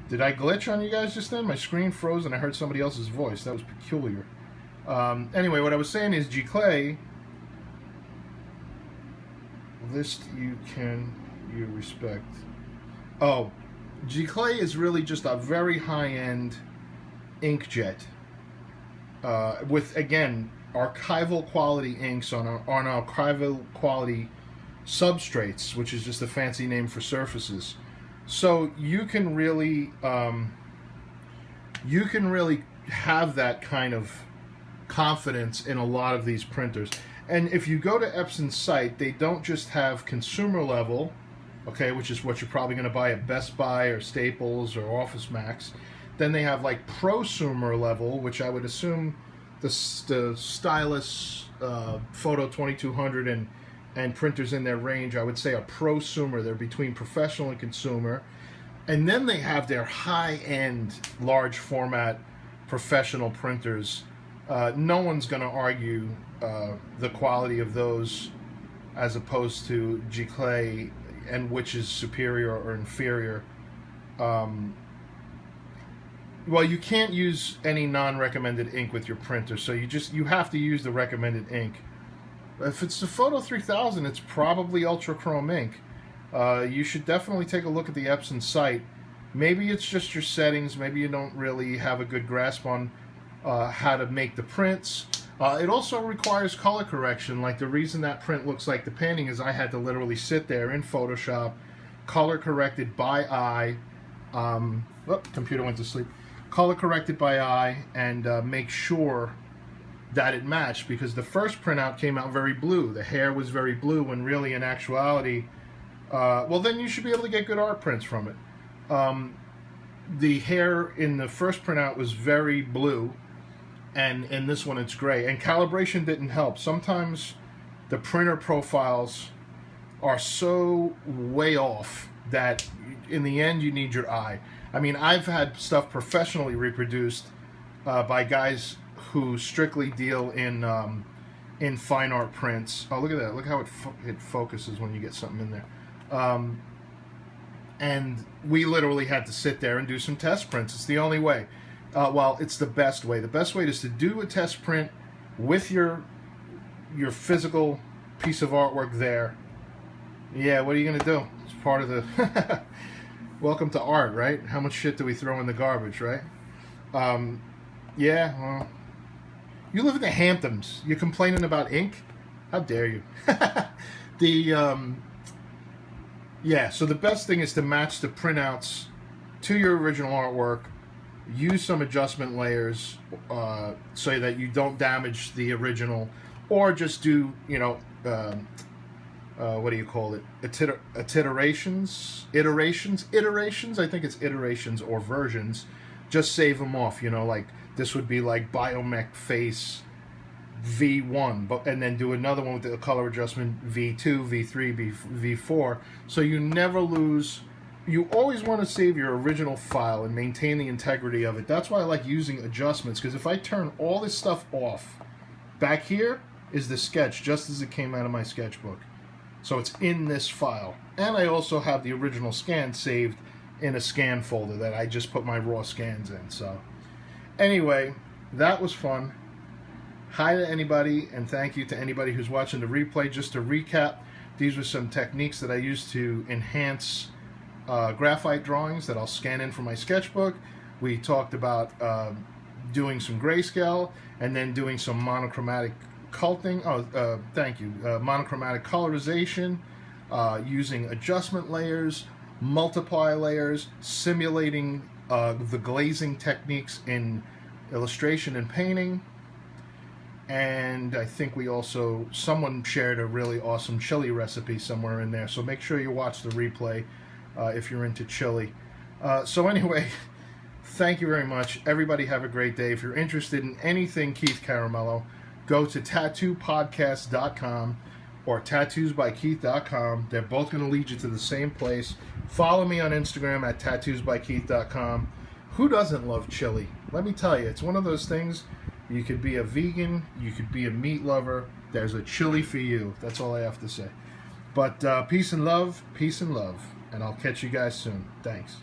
Did I glitch on you guys just then? My screen froze and I heard somebody else's voice. That was peculiar. Anyway, what I was saying is Giclée, list you respect. Oh, Giclée is really just a very high-end inkjet with, again, archival quality inks on archival quality substrates, which is just a fancy name for surfaces. So you can really have that kind of confidence in a lot of these printers. And if you go to Epson's site, they don't just have consumer level, okay, which is what you're probably going to buy at Best Buy or Staples or Office Max. Then they have like prosumer level, which I would assume the Stylus Photo 2200 and printers in their range, I would say a prosumer. They're between professional and consumer. And then they have their high-end, large format professional printers. No one's going to argue the quality of those as opposed to Giclée and which is superior or inferior. Well, you can't use any non-recommended ink with your printer, so you have to use the recommended ink. If it's the Photo 3000, it's probably Ultra Chrome ink. You should definitely take a look at the Epson site. Maybe it's just your settings. Maybe you don't really have a good grasp on how to make the prints. It also requires color correction. Like, the reason that print looks like the painting is I had to literally sit there in Photoshop, color corrected by eye. Computer went to sleep. Color corrected by eye and make sure that it matched, because the first printout came out very blue. The hair was very blue when really in actuality, well, then you should be able to get good art prints from it. The hair in the first printout was very blue, and in this one it's gray. And calibration didn't help. Sometimes the printer profiles are so way off that in the end you need your eye. I mean, I've had stuff professionally reproduced by guys who strictly deal in fine art prints. Oh, look at that! Look how it focuses when you get something in there. And we literally had to sit there and do some test prints. It's the only way. Well, it's the best way. The best way is to do a test print with your physical piece of artwork there. Yeah, what are you gonna do? It's part of the welcome to art, right? How much shit do we throw in the garbage, right? Yeah, well, you live in the Hamptons. You're complaining about ink? How dare you? Yeah, so the best thing is to match the printouts to your original artwork. Use some adjustment layers so that you don't damage the original, or just do, you know, what do you call it? Iterations. I think it's iterations or versions. Just save them off. You know, like this would be like Biomech Face V1, and then do another one with the color adjustment V2, V3, V4. So you never lose. You always want to save your original file and maintain the integrity of it. That's why I like using adjustments, because if I turn all this stuff off, back here is the sketch just as it came out of my sketchbook. So it's in this file. And I also have the original scan saved in a scan folder that I just put my raw scans in. So anyway, that was fun. Hi to anybody, and thank you to anybody who's watching the replay. Just to recap, these were some techniques that I use to enhance graphite drawings that I'll scan in from my sketchbook. We talked about doing some grayscale and then doing some monochromatic culting. Monochromatic colorization, using adjustment layers, multiply layers, simulating the glazing techniques in illustration and painting. And I think someone shared a really awesome chili recipe somewhere in there. So make sure you watch the replay if you're into chili. So anyway, thank you very much. Everybody have a great day. If you're interested in anything Keith Caramello, go to tattoopodcast.com or tattoosbykeith.com. They're both going to lead you to the same place. Follow me on Instagram at tattoosbykeith.com. Who doesn't love chili? Let me tell you, it's one of those things. You could be a vegan, you could be a meat lover. There's a chili for you. That's all I have to say. But peace and love, and I'll catch you guys soon. Thanks.